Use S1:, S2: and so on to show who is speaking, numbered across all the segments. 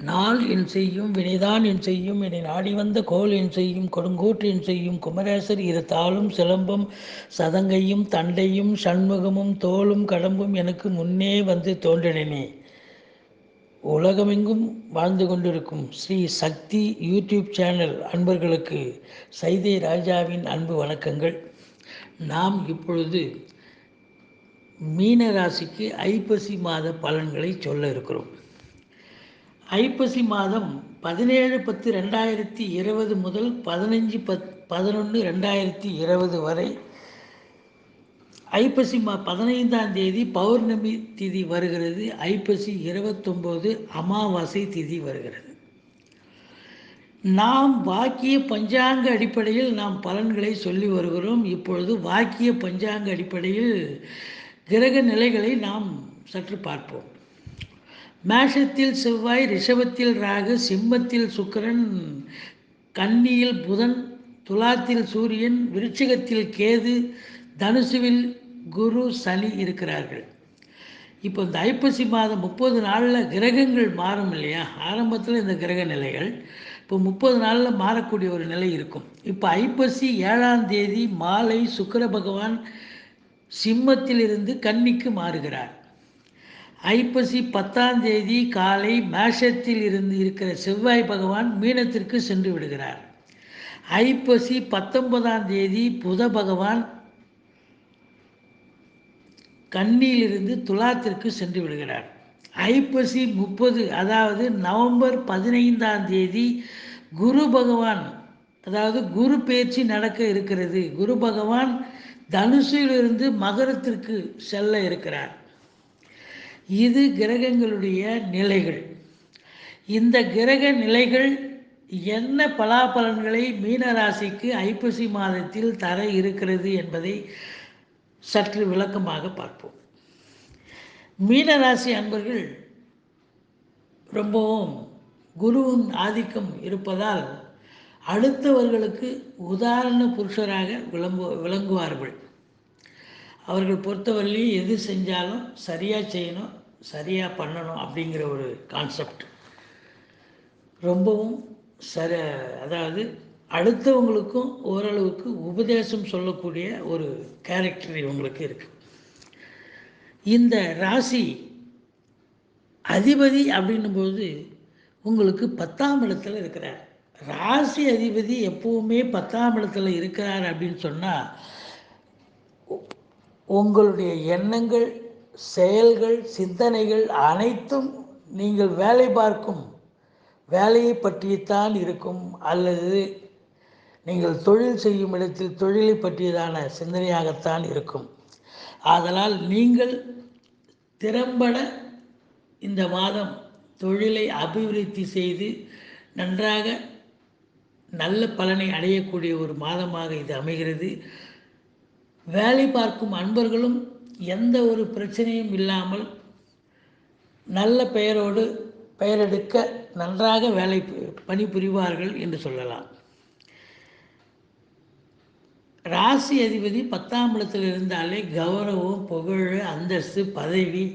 S1: நாள் என் செய்யும் வினைதான் என் செய்யும் என்னை நாடி வந்த கோல் என் செய்யும் கொடுங்கூற்று என் செய்யும் குமரேசர் இரு தாளும் சிலம்பும் சதங்கையும் தண்டையும் சண்முகமும் தோளும் கடம்பும் எனக்கு முன்னே வந்து தோன்றினே. உலகமெங்கும் வாழ்ந்து கொண்டிருக்கும் ஸ்ரீ சக்தி யூடியூப் சேனல் அன்பர்களுக்கு சைதை ராஜாவின் அன்பு வணக்கங்கள். நாம் இப்பொழுது மீன ராசிக்கு ஐப்பசி மாத பலன்களை சொல்ல இருக்கிறோம். ஐப்பசி மாதம் 17/10/2020 முதல் 15/11/2020 வரை ஐப்பசி 15ஆம் தேதி பௌர்ணமி திதி வருகிறது. ஐப்பசி 29 அமாவாசை திதி வருகிறது. நாம் வாக்கிய பஞ்சாங்க அடிப்படையில் நாம் பலன்களை சொல்லி வருகிறோம். இப்பொழுது வாக்கிய பஞ்சாங்க அடிப்படையில் கிரக நிலைகளை நாம் சற்று பார்ப்போம். மேஷத்தில் செவ்வாய், ரிஷபத்தில் ராகு, சிம்மத்தில் சுக்கிரன், கன்னியில் புதன், துலாத்தில் சூரியன், விருச்சிகத்தில் கேது, தனுசுவில் குரு, சனி இருக்கிறார்கள். இப்போ இந்த ஐப்பசி மாதம் 30 நாளில் கிரகங்கள் மாறும் இல்லையா? ஆரம்பத்தில் இந்த கிரக நிலைகள் இப்போ 30 நாளில் மாறக்கூடிய ஒரு நிலை இருக்கும். இப்போ ஐப்பசி 7ஆம் தேதி மாலை சுக்கிர பகவான் சிம்மத்திலிருந்து கன்னிக்கு மாறுகிறார். ஐப்பசி 10ஆம் தேதி காலை மேஷத்தில் இருந்து இருக்கிற செவ்வாய் பகவான் மீனத்திற்கு சென்று விடுகிறார். ஐப்பசி 19ஆம் தேதி புத பகவான் கன்னியிலிருந்து துலாத்திற்கு சென்று விடுகிறார். ஐப்பசி 30 அதாவது நவம்பர் 15ஆம் தேதி குரு பகவான் அதாவது குரு பெயர்ச்சி நடக்க இருக்கிறது. குரு பகவான் தனுசிலிருந்து மகரத்திற்கு செல்ல இருக்கிறார். இது கிரகங்களுடைய நிலைகள். இந்த கிரக நிலைகள் என்ன பலாபலன்களை மீனராசிக்கு ஐப்பசி மாதத்தில் தர இருக்கிறது என்பதை சற்று விளக்கமாக பார்ப்போம். மீனராசி அன்பர்கள் ரொம்பவும் குருவின் ஆதிக்கம் இருப்பதால் அடுத்தவர்களுக்கு உதாரண புருஷராக விளங்குவார்கள். அவர்கள் பொறுத்தவரையிலையும் எது செஞ்சாலும் சரியாக செய்யணும், சரியாக பண்ணணும் அப்படிங்கிற ஒரு கான்செப்ட் ரொம்பவும் அதாவது அடுத்தவங்களுக்கும் ஓரளவுக்கு உபதேசம் சொல்லக்கூடிய ஒரு கேரக்டர் இவங்களுக்கு இருக்குது. இந்த ராசி அதிபதி அப்படின்னும்போது உங்களுக்கு 10ஆம் இடத்துல இருக்கிறார். ராசி அதிபதி எப்பவுமே 10ஆம் இடத்துல இருக்கிறார் அப்படின்னு சொன்னால் உங்களுடைய எண்ணங்கள், செயல்கள், சிந்தனைகள் அனைத்தும் நீங்கள் வேலை பார்க்கும் வேலையை பற்றித்தான் இருக்கும், அல்லது நீங்கள் தொழில் செய்யும் இடத்தில் தொழிலை பற்றியதான சிந்தனையாகத்தான் இருக்கும். ஆதலால் நீங்கள் திறம்பட இந்த மாதம் தொழிலை அபிவிருத்தி செய்து நன்றாக நல்ல பலனை அடையக்கூடிய ஒரு மாதமாக இது அமைகிறது. வேலை பார்க்கும் அன்பர்களும் எந்த ஒரு பிரச்சனையும் இல்லாமல் நல்ல பெயரெடுக்க நன்றாக பணிபுரிவார்கள் என்று சொல்லலாம். ராசி அதிபதி 10ஆம் இடத்தில் இருந்தாலே கௌரவம், புகழ், அந்தஸ்து, பதவி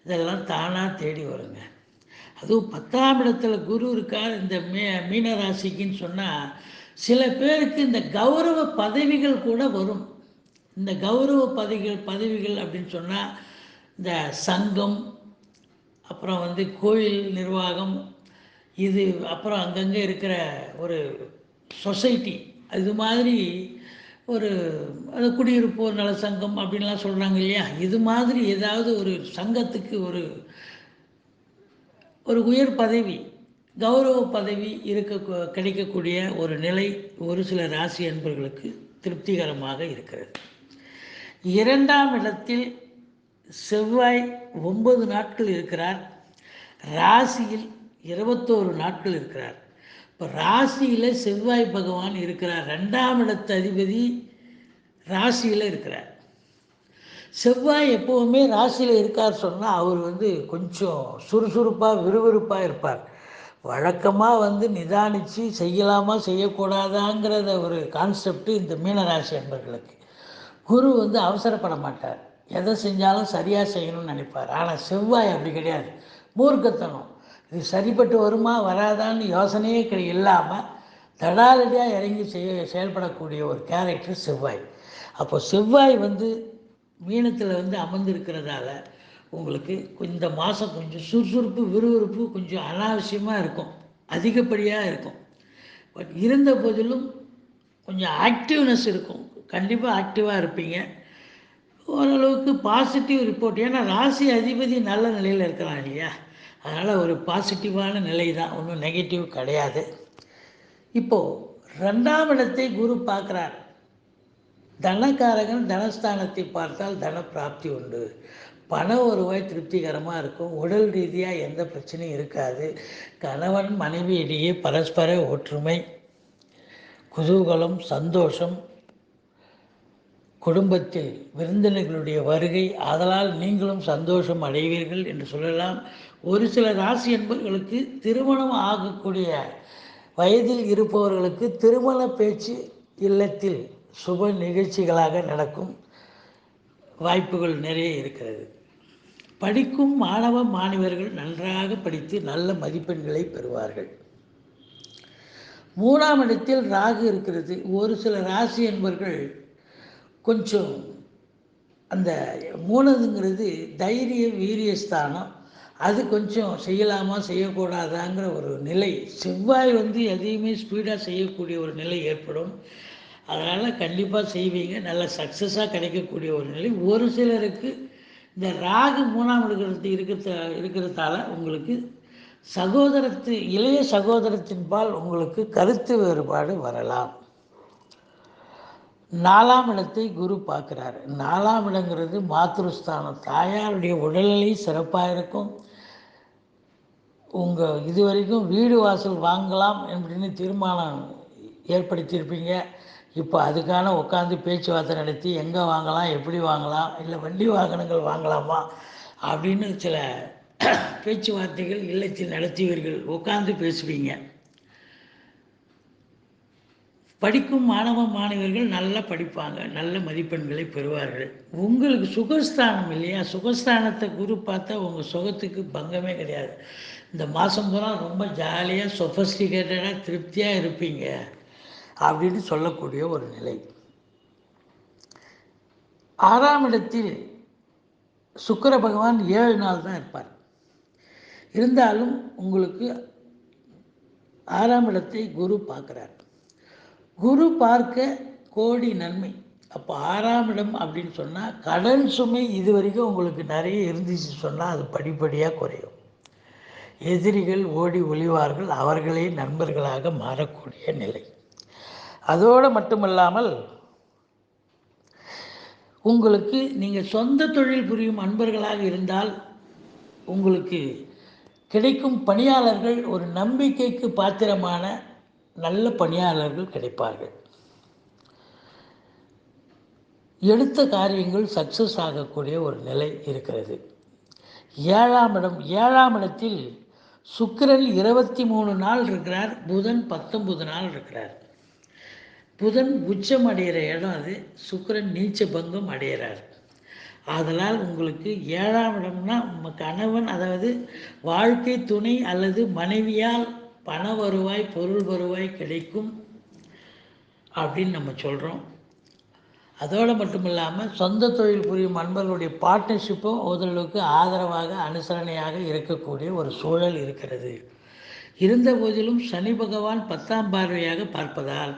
S1: இதெல்லாம் தானாக தேடி வருங்க. அதுவும் 10ஆம் இடத்துல குரு இருக்கார் இந்த மீன ராசிக்குன்னு சொன்னால் சில பேருக்கு இந்த கௌரவ பதவிகள் கூட வரும். இந்த கௌரவ பதவிகள் அப்படின்னு சொன்னால் இந்த சங்கம், அப்புறம் கோயில் நிர்வாகம், இது அப்புறம் அங்கங்கே இருக்கிற ஒரு சொசைட்டி, அது மாதிரி ஒரு குடியிருப்போர் நல சங்கம் அப்படின்லாம் சொல்கிறாங்க இல்லையா? இது மாதிரி ஏதாவது ஒரு சங்கத்துக்கு ஒரு உயர் பதவி, கௌரவ பதவி கிடைக்கக்கூடிய ஒரு நிலை ஒரு சில ராசி அன்பர்களுக்கு திருப்திகரமாக இருக்கிறது. 2ஆம் இடத்தில் செவ்வாய் 9 நாட்கள் இருக்கிறார். ராசியில் 21 நாட்கள் இருக்கிறார். இப்போ ராசியில் செவ்வாய் பகவான் இருக்கிறார். 2ஆம் இடத்து அதிபதி ராசியில் இருக்கிறார். செவ்வாய் எப்போவுமே ராசியில் இருக்கார் சொன்னால் அவர் கொஞ்சம் சுறுசுறுப்பாக விறுவிறுப்பாக இருப்பார். வழக்கமாக நிதானித்து செய்யலாமா செய்யக்கூடாதாங்கிறத ஒரு கான்செப்ட் இந்த மீனராசி என்பர்களுக்கு. குரு அவசரப்பட மாட்டார், எதை செஞ்சாலும் சரியாக செய்யணும்னு நினைப்பார். ஆனால் செவ்வாய் அப்படி கிடையாது, மூர்க்கத்தனம். இது சரிப்பட்டு வருமா வராதான்னு யோசனையே இல்லாமல் தடாலடியாக இறங்கி செயல்படக்கூடிய ஒரு கேரக்டர் செவ்வாய். அப்போ செவ்வாய் மீனத்தில் அமர்ந்திருக்கிறதால உங்களுக்கு இந்த மாதம் கொஞ்சம் சுறுசுறுப்பு விறுவிறுப்பு கொஞ்சம் அனாவசியமாக இருக்கும், அதிகப்படியாக இருக்கும். பட் இருந்த போதிலும் கொஞ்சம் ஆக்டிவ்னஸ் இருக்கும், கண்டிப்பாக ஆக்டிவாக இருப்பீங்க. ஓரளவுக்கு பாசிட்டிவ் ரிப்போர்ட், ஏன்னா ராசி அதிபதி நல்ல நிலையில் இருக்கிறான் இல்லையா, அதனால் ஒரு பாசிட்டிவான நிலை தான், ஒன்றும் நெகட்டிவ் கிடையாது. இப்போது 2ஆம் இடத்தை குரு பார்க்குறார். தனக்காரகன் தனஸ்தானத்தை பார்த்தால் தன பிராப்தி உண்டு, பண வருவாய் திருப்திகரமாக இருக்கும், உடல் ரீதியாக எந்த பிரச்சனையும் இருக்காது, கணவன் மனைவி இடையே பரஸ்பர ஒற்றுமை, குதூகலம், சந்தோஷம், குடும்பத்தில் விருந்தினர்களுடைய வருகை, ஆதலால் நீங்களும் சந்தோஷம் அடைவீர்கள் என்று சொல்லலாம். ஒரு சில ராசி என்பவர்களுக்கு திருமணம் ஆகக்கூடிய வயதில் இருப்பவர்களுக்கு திருமண பேச்சு இல்லத்தில் சுப நிகழ்ச்சிகளாக நடக்கும் வாய்ப்புகள் நிறைய இருக்கிறது. படிக்கும் மாணவ மாணவர்கள் நன்றாக படித்து நல்ல மதிப்பெண்களை பெறுவார்கள். 3ஆம் இடத்தில் ராகு இருக்கிறது. ஒரு சில ராசி என்பவர்கள் கொஞ்சம் அந்த 3ங்கிறது தைரிய வீரிய ஸ்தானம், அது கொஞ்சம் செய்யலாமா செய்யக்கூடாதாங்கிற ஒரு நிலை. செவ்வாய் எதையுமே ஸ்பீடாக செய்யக்கூடிய ஒரு நிலை ஏற்படும், அதனால் கண்டிப்பாக செய்வீங்க, நல்ல சக்ஸஸாக கிடைக்கக்கூடிய ஒரு நிலை. ஒரு சிலருக்கு இந்த ராகு 3ஆம் இடத்தில் இருக்கிறதால உங்களுக்கு இளைய சகோதரத்தின்பால் உங்களுக்கு கருத்து வேறுபாடு வரலாம். 4ஆம் இடத்தை குரு பார்க்குறாரு. 4ஆம் இடங்கிறது மாத்ருஸ்தானம், தாயாருடைய உடல்நிலை சிறப்பாக இருக்கும். உங்கள் இதுவரைக்கும் வீடு வாசல் வாங்கலாம் அப்படின்னு தீர்மானம் ஏற்படுத்தியிருப்பீங்க. இப்போ அதுக்கான உட்காந்து பேச்சுவார்த்தை நடத்தி எங்கே வாங்கலாம், எப்படி வாங்கலாம், இல்லை வண்டி வாகனங்கள் வாங்கலாமா அப்படின்னு சில பேச்சுவார்த்தைகள் இல்லத்தில் நடத்துவீர்கள், உட்காந்து பேசுவீங்க. படிக்கும் மாணவ மாணவர்கள் நல்லா படிப்பாங்க, நல்ல மதிப்பெண்களை பெறுவார்கள். உங்களுக்கு சுகஸ்தானம் இல்லையா, சுகஸ்தானத்தை குரு பார்த்தா உங்கள் சுகத்துக்கு பங்கமே கிடையாது. இந்த மாதம் பூரா ரொம்ப ஜாலியாக சொஃபஸ்டிகேட்டடாக திருப்தியாக இருப்பீங்க அப்படின்னு சொல்லக்கூடிய ஒரு நிலை. 6ஆம் இடத்தில் சுக்கிர பகவான் 7 நாள் தான் இருப்பார். இருந்தாலும் உங்களுக்கு 6ஆம் இடத்தை குரு பார்க்குறார். குரு பார்க்க கோடி நன்மை. அப்போ 6ஆம் இடம் அப்படின்னு சொன்னால் கடன் சுமை இது வரைக்கும் உங்களுக்கு நிறைய இருந்துச்சு சொன்னால் அது படிப்படியாக குறையும். எதிரிகள் ஓடி ஒளிவார்கள், அவர்களே நண்பர்களாக மாறக்கூடிய நிலை. அதோடு மட்டுமல்லாமல் உங்களுக்கு நீங்கள் சொந்த தொழில் புரியும் அன்பர்களாக இருந்தால் உங்களுக்கு கிடைக்கும் பணியாளர்கள் ஒரு நம்பிக்கைக்கு பாத்திரமான நல்ல பணியாளர்கள் கிடைப்பார்கள். எடுத்த காரியங்கள் சக்ஸஸ் ஆகக்கூடிய ஒரு நிலை இருக்கிறது. 7ஆம் இடத்தில் சுக்கிரன் 23 நாள் இருக்கிறார், புதன் 19 நாள் இருக்கிறார். புதன் உச்சம் அடைகிற இடம் அது, சுக்கிரன் நீச்ச பங்கம் அடைகிறார். அதனால் உங்களுக்கு 7ஆம் இடம்னா கணவன், அதாவது வாழ்க்கை துணை அல்லது மனைவியால் பண வருவாய் பொருள் வருவாய் கிடைக்கும் அப்படின்னு நம்ம சொல்கிறோம். அதோடு மட்டும் இல்லாமல் சொந்த தொழில் புரியும் அன்பர்களுடைய பார்ட்னர்ஷிப்பும் ஓரளவுக்கு ஆதரவாக அனுசரணையாக இருக்கக்கூடிய ஒரு சூழல் இருக்கிறது. இருந்த போதிலும் சனி பகவான் 10ஆம் பார்வையாக பார்ப்பதால்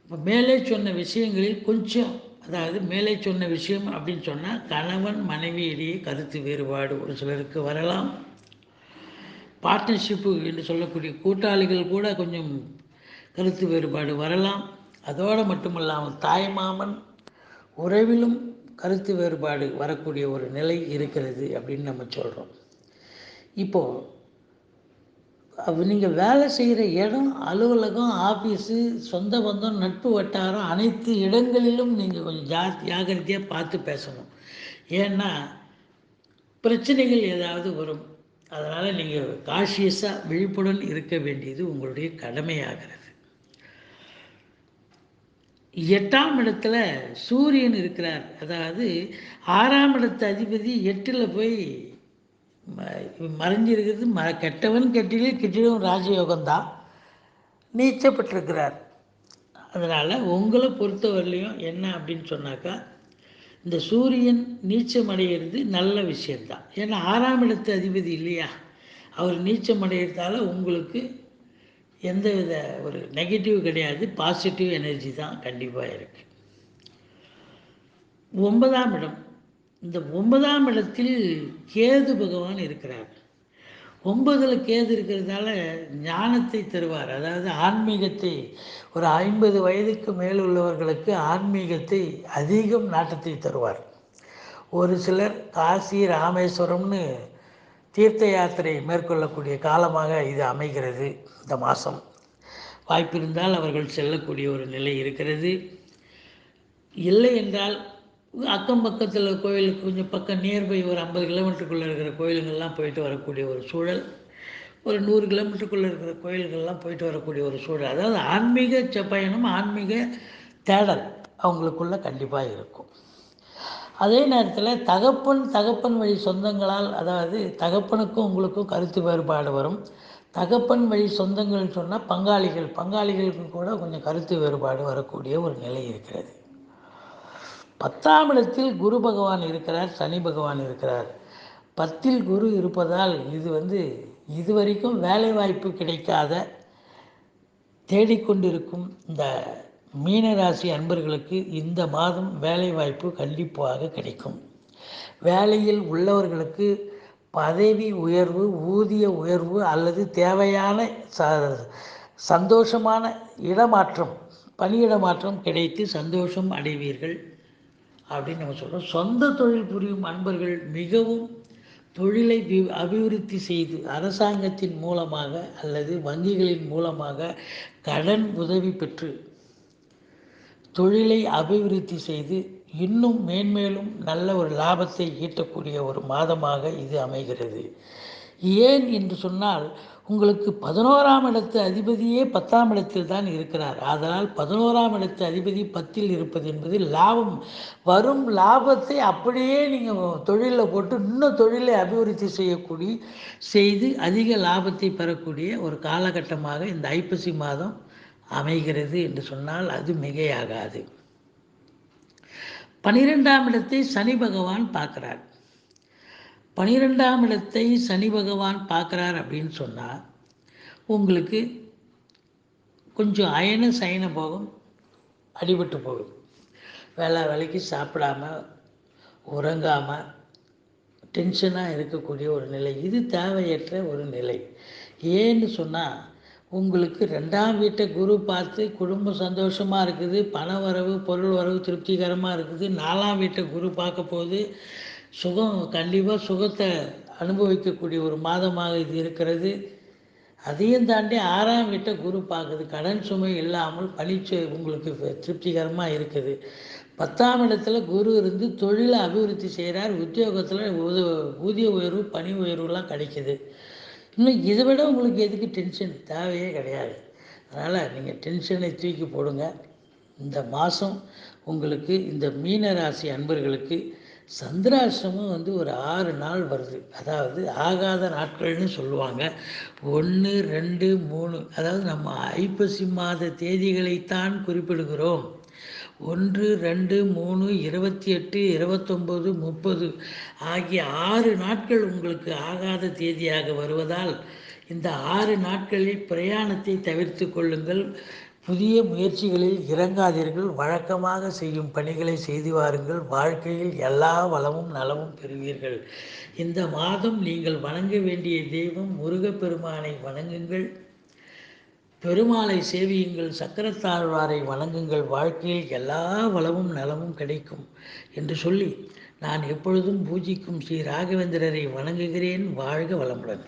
S1: மேலே சொன்ன விஷயங்களில் கொஞ்சம், அதாவது மேலே சொன்ன விஷயம் அப்படின்னு சொன்னால் கணவன் மனைவி இடையே கருத்து வேறுபாடு ஒரு சிலருக்கு வரலாம். பார்ட்னர்ஷிப்பு என்று சொல்லக்கூடிய கூட்டாளிகள் கூட கொஞ்சம் கருத்து வேறுபாடு வரலாம். அதோடு மட்டுமல்லாமல் தாய்மாமன் உறவிலும் கருத்து வேறுபாடு வரக்கூடிய ஒரு நிலை இருக்கிறது அப்படின்னு நம்ம சொல்கிறோம். இப்போது நீங்கள் வேலை செய்கிற இடம், அலுவலகம், ஆஃபீஸு, சொந்த பந்தம், நட்பு வட்டாரம், அனைத்து இடங்களிலும் நீங்கள் கொஞ்சம் ஜாக்கிரதையாக பார்த்து பேசணும். ஏன்னா பிரச்சனைகள் ஏதாவது வரும், அதனால் நீங்கள் காஷியஸாக விழிப்புடன் இருக்க வேண்டியது உங்களுடைய கடமையாகிறது. 8ஆம் இடத்துல சூரியன் இருக்கிறார். அதாவது 6ஆம் இடத்து அதிபதி 8ல் போய் மறைஞ்சிருக்கிறது கெட்டவன் கெட்டிலும் கெட்டிலும் ராஜயோகம்தான் நீச்சப்பட்டிருக்கிறார். அதனால் உங்களை பொறுத்தவரையிலையும் என்ன அப்படின்னு சொன்னாக்கா, இந்த சூரியன் நீச்சம் அடைகிறது நல்ல விஷயந்தான். ஏன்னா 6ஆம் இடத்து அதிபதி இல்லையா, அவர் நீச்சம் அடைகிறதால உங்களுக்கு எந்தவித ஒரு நெகட்டிவ் கிடையாது, பாசிட்டிவ் எனர்ஜி தான் கண்டிப்பாக இருக்குது. 9ஆம் இடம், இந்த 9ஆம் இடத்தில் கேது பகவான் இருக்கிறார். 9ல் கேது இருக்கிறதால ஞானத்தை தருவார். அதாவது ஆன்மீகத்தை, ஒரு 50 வயதுக்கு மேல் உள்ளவர்களுக்கு ஆன்மீகத்தை அதிகம் நாட்டத்தை தருவார். ஒரு சிலர் காசி ராமேஸ்வரம்னு தீர்த்த யாத்திரை மேற்கொள்ளக்கூடிய காலமாக இது அமைகிறது. இந்த மாதம் வாய்ப்பிருந்தால் அவர்கள் செல்லக்கூடிய ஒரு நிலை இருக்கிறது. இல்லை என்றால் அக்கம் பக்கத்தில் கோயிலுக்கு கொஞ்சம் பக்கம் நியர்பை ஒரு 50 கிலோமீட்டருக்குள்ளே இருக்கிற கோயிலுங்கள்லாம் போயிட்டு வரக்கூடிய ஒரு சூழல், ஒரு 100 கிலோமீட்டருக்குள்ளே இருக்கிற கோயில்கள்லாம் போயிட்டு வரக்கூடிய ஒரு சூழல். அதாவது ஆன்மீக பயணம், ஆன்மீக தேடல் அவங்களுக்குள்ள கண்டிப்பாக இருக்கும். அதே நேரத்தில் தகப்பன் வழி சொந்தங்களால், அதாவது தகப்பனுக்கும் உங்களுக்கும் கருத்து வேறுபாடு வரும். தகப்பன் வழி சொந்தங்கள்னு சொன்னால் பங்காளிகளுக்கும் கூட கொஞ்சம் கருத்து வேறுபாடு வரக்கூடிய ஒரு நிலை இருக்கிறது. 10ஆம் இடத்தில் குரு பகவான் இருக்கிறார், சனி பகவான் இருக்கிறார். 10ல் குரு இருப்பதால் இதுவரைக்கும் வேலைவாய்ப்பு கிடைக்காத தேடிக்கொண்டிருக்கும் இந்த மீனராசி அன்பர்களுக்கு இந்த மாதம் வேலைவாய்ப்பு கண்டிப்பாக கிடைக்கும். வேலையில் உள்ளவர்களுக்கு பதவி உயர்வு, ஊதிய உயர்வு அல்லது தேவையான சந்தோஷமான இடமாற்றம், பணியிடமாற்றம் கிடைத்து சந்தோஷம் அடைவீர்கள் அப்படின்னு நம்ம சொல்கிறோம். சொந்த தொழில் புரியும் அன்பர்கள் மிகவும் தொழிலை அபிவிருத்தி செய்து அரசாங்கத்தின் மூலமாக அல்லது வங்கிகளின் மூலமாக கடன் உதவி பெற்று தொழிலை அபிவிருத்தி செய்து இன்னும் மேன்மேலும் நல்ல ஒரு லாபத்தை ஈட்டக்கூடிய ஒரு மாதமாக இது அமைகிறது. ஏன் என்று சொன்னால், உங்களுக்கு 11ஆம் இடத்து அதிபதியே 10ஆம் இடத்தில் தான் இருக்கிறார். அதனால் 11ஆம் இடத்து அதிபதி 10ல் இருப்பது என்பது லாபம், வரும் லாபத்தை அப்படியே நீங்கள் தொழிலில் போட்டு இன்னும் தொழிலை அபிவிருத்தி செய்து அதிக லாபத்தை பெறக்கூடிய ஒரு காலகட்டமாக இந்த ஐப்பசி மாதம் அமைகிறது என்று சொன்னால் அது மிகையாகாது. 12ஆம் இடத்தை சனி பகவான் பார்க்குறார். 12ஆம் இடத்தை சனி பகவான் பார்க்குறார் அப்படின்னு சொன்னால் உங்களுக்கு கொஞ்சம் அயன சயன போகும், அடிபட்டு போகும். வேலைக்கு சாப்பிடாம உறங்காமல் டென்ஷனாக இருக்கக்கூடிய ஒரு நிலை, இது தேவையற்ற ஒரு நிலை. ஏன்னு சொன்னால், உங்களுக்கு 2ஆம் வீட்டை குரு பார்த்து குடும்பம் சந்தோஷமாக இருக்குது, பண வரவு பொருள் வரவு திருப்திகரமாக இருக்குது. 4ஆம் வீட்டை குரு பார்க்க போது கண்டிப்பாக சுகத்தை அனுபவிக்கக்கூடிய ஒரு மாதமாக இது இருக்கிறது. அதையும் தாண்டி 6ஆம் வீட்டை குரு பார்க்குது, கடன் சுமை இல்லாமல் உங்களுக்கு திருப்திகரமாக இருக்குது. 10ஆம் இடத்துல குரு இருந்து தொழிலை அபிவிருத்தி செய்கிறார். உத்தியோகத்தில் ஊதிய உயர்வு, பணி உயர்வுலாம் கிடைக்கிது. இன்னும் இதை விட உங்களுக்கு எதுக்கு டென்ஷன், தேவையே கிடையாது. அதனால் நீங்கள் டென்ஷனை தூக்கி போடுங்க. இந்த மாதம் உங்களுக்கு இந்த மீன ராசி அன்பர்களுக்கு சந்திராஷ்டமம் ஒரு 6 நாள் வருது. அதாவது ஆகாத நாட்கள்னு சொல்லுவாங்க. 1, 2, 3, அதாவது நம்ம ஐப்பசி மாத தேதிகளைத்தான் குறிப்பிடுகிறோம். 1, 2, 3, 28, 29, 30 ஆகிய 6 நாட்கள் உங்களுக்கு ஆகாத தேதியாக வருவதால் இந்த 6 நாட்களில் பிரயாணத்தை தவிர்த்து கொள்ளுங்கள். புதிய முயற்சிகளில் இறங்காதீர்கள். வழக்கமாக செய்யும் பணிகளை செய்து வாருங்கள். வாழ்க்கையில் எல்லா வளமும் நலமும் பெறுவீர்கள். இந்த மாதம் நீங்கள் வணங்க வேண்டிய தெய்வம் முருகப்பெருமானை வணங்குங்கள், பெருமாளை சேவியுங்கள், சக்கரத்தாழ்வாரை வணங்குங்கள். வாழ்க்கையில் எல்லா வளமும் நலமும் கிடைக்கும் என்று சொல்லி நான் எப்பொழுதும் பூஜிக்கும் ஸ்ரீ ராகவேந்திரரை வணங்குகிறேன். வாழ்க வளமுடன்.